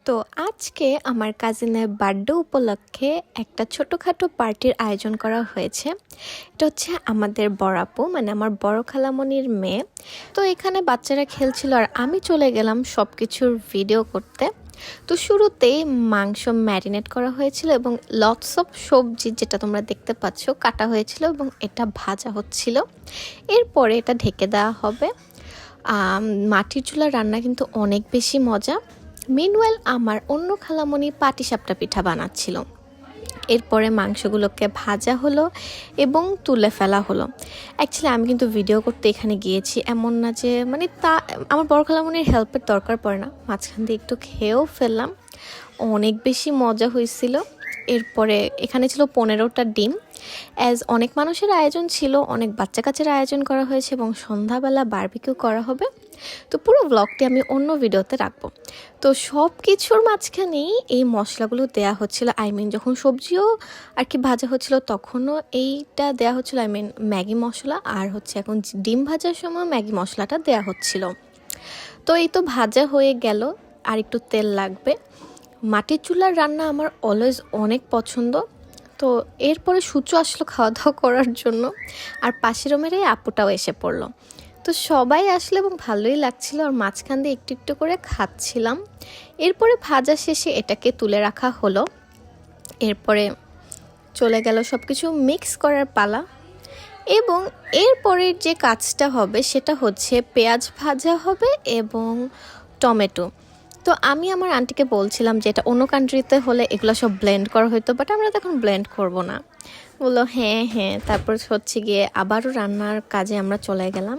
তো আজকে আমার কাজিনের বার্থডে উপলক্ষে একটা ছোটোখাটো পার্টির আয়োজন করা হয়েছে। এটা হচ্ছে আমাদের বড় আপু, মানে আমার বড় খালামণির মেয়ে। তো এখানে বাচ্চারা খেলছিল আর আমি চলে গেলাম সব কিছুর ভিডিও করতে। তো শুরুতেই মাংস ম্যারিনেট করা হয়েছিল এবং লটস অফ সবজি, যেটা তোমরা দেখতে পাচ্ছ, কাটা হয়েছিল এবং এটা ভাজা হচ্ছিল। এরপরে এটা ঢেকে দেওয়া হবে। মাটির চুলার রান্না কিন্তু অনেক বেশি মজা। মিনওয়েল আমার অন্য খালামণি পাটিসাপটা পিঠা বানাচ্ছিল। এরপরে মাংসগুলোকে ভাজা হলো এবং তুলে ফেলা হলো। অ্যাকচুয়ালি আমি কিন্তু ভিডিও করতে এখানে গিয়েছি, এমন না যে আমার বড় খালামণির হেল্পের দরকার পড়ে না। মাঝখান দিয়ে একটু খেয়েও ফেললাম, অনেক বেশি মজা হয়েছিল। এরপরে এখানে ছিল 15টা ডিম। অনেক মানুষের আয়োজন ছিল, অনেক বাচ্চা কাচ্চার আয়োজন করা হয়েছে এবং সন্ধ্যাবেলা বারবিকিউ করা হবে। তো পুরো ব্লগটি আমি অন্য ভিডিওতে রাখবো। তো সব কিছুর মাঝখানেই এই মশলাগুলো দেয়া হচ্ছিল। যখন সবজিও আর কি ভাজা হচ্ছিল তখনও এইটা দেয়া হচ্ছিল, ম্যাগি মশলা। আর হচ্ছে এখন ডিম ভাজার সময় ম্যাগি মশলাটা দেয়া হচ্ছিল। তো এই তো ভাজা হয়ে গেল, আর একটু তেল লাগবে। মাটির চুলার রান্না আমার অলওয়েজ অনেক পছন্দ। তো এরপরে সূচু আসলো খাওয়া দাওয়া করার জন্য, আর পাশের রুমের এই আপুটাও এসে পড়লো। তো সবাই আসলে এবং ভালোই লাগছিল, আর মাঝখান দিয়ে একটু একটু করে খাচ্ছিলাম। এরপরে ভাজা শেষে এটাকে তুলে রাখা হলো। এরপরে চলে গেল সব কিছু মিক্স করার পালা। এবং এরপরে যে কাজটা হবে সেটা হচ্ছে পেঁয়াজ ভাজা হবে এবং টমেটো। তো আমি আমার আন্টিকে বলছিলাম যে এটা অন্য কান্ট্রিতে হলে এগুলো সব ব্লেন্ড করা হতো, বাট আমরা তো এখন ব্লেন্ড করবো না। বললো হ্যাঁ হ্যাঁ। তারপর হচ্ছে গিয়ে আবারও রান্নার কাজে আমরা চলে গেলাম।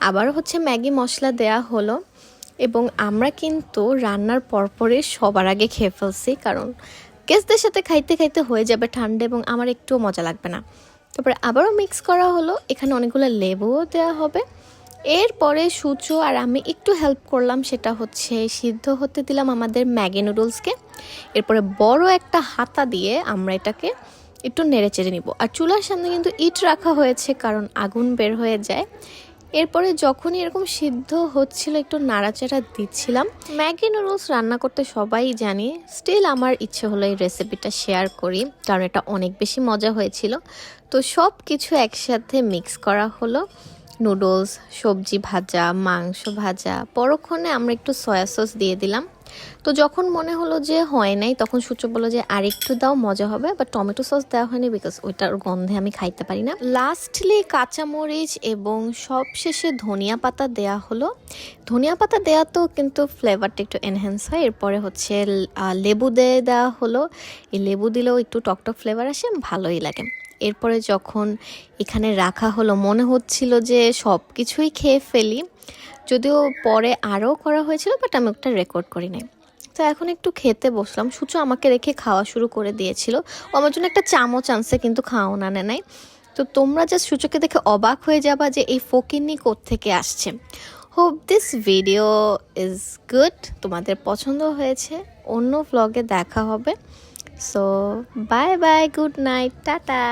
আবারও হচ্ছে ম্যাগি মশলা দেয়া হলো এবং আমরা কিন্তু রান্নার পরপরই সবার আগে খেয়ে ফেলছি, কারণ গেস্টদের সাথে খাইতে খাইতে হয়ে যাবে ঠান্ডা এবং আমার একটুও মজা লাগবে না। তারপরে আবারও মিক্স করা হলো, এখানে অনেকগুলো লেবুও দেওয়া হবে। এরপরে সূচো আর আমি একটু হেল্প করলাম, সেটা হচ্ছে সিদ্ধ হতে দিলাম আমাদের ম্যাগি নুডলসকে। এরপরে বড় একটা হাতা দিয়ে আমরা এটাকে একটু নেড়ে চেড়ে নিব। আর চুলার সামনে কিন্তু ইট রাখা হয়েছে, কারণ আগুন বের হয়ে যায়। এরপরে যখনই এরকম সিদ্ধ হচ্ছিল একটু নাড়াচাড়া দিচ্ছিলাম। ম্যাগি নুডলস রান্না করতে সবাই জানি, স্টিল আমার ইচ্ছে হলো এই রেসিপিটা শেয়ার করি, কারণ এটা অনেক বেশি মজা হয়েছিল। তো সব কিছু একসাথে মিক্স করা হলো, নুডলস, সবজি ভাজা, মাংস ভাজা। পরক্ষণে আমরা একটু সয়া সস দিয়ে দিলাম। তো যখন মনে হলো যে হয় নাই, তখন সূর্য বললো যে আর একটু দাও, মজা হবে। বাট টমেটো সস দেওয়া হয়নি, বিকজ ওইটার গন্ধে আমি খাইতে পারি না। লাস্টলি কাঁচামরিচ এবং সব শেষে ধনিয়া পাতা দেয়া হলো। ধনিয়া পাতা দেওয়া তো কিন্তু ফ্লেভারটা একটু এনহ্যান্স হয়। এরপরে হচ্ছে লেবু দেওয়া হলো। এই লেবু দিলেও একটু টকটক ফ্লেভার আসে, ভালোই লাগে। এরপরে যখন এখানে রাখা হলো, মনে হচ্ছিল যে সব কিছুই খেয়ে ফেলি, যদিও পরে আরও করা হয়েছিল, বাট আমি ওটা রেকর্ড করি নাই। তো এখন একটু খেতে বসলাম। সূচু আমাকে রেখে খাওয়া শুরু করে দিয়েছিল। ও আমার জন্য একটা চামচ আনছে, কিন্তু খাওয়া আনে নাই। তো তোমরা জাস্ট সূচুকে দেখে অবাক হয়ে যাবা যে এই ফকিন্নি কোত্থেকে আসছে। Hope this video is good, তোমাদের পছন্দ হয়েছে। অন্য ভ্লগে দেখা হবে। So bye bye, good night, tata.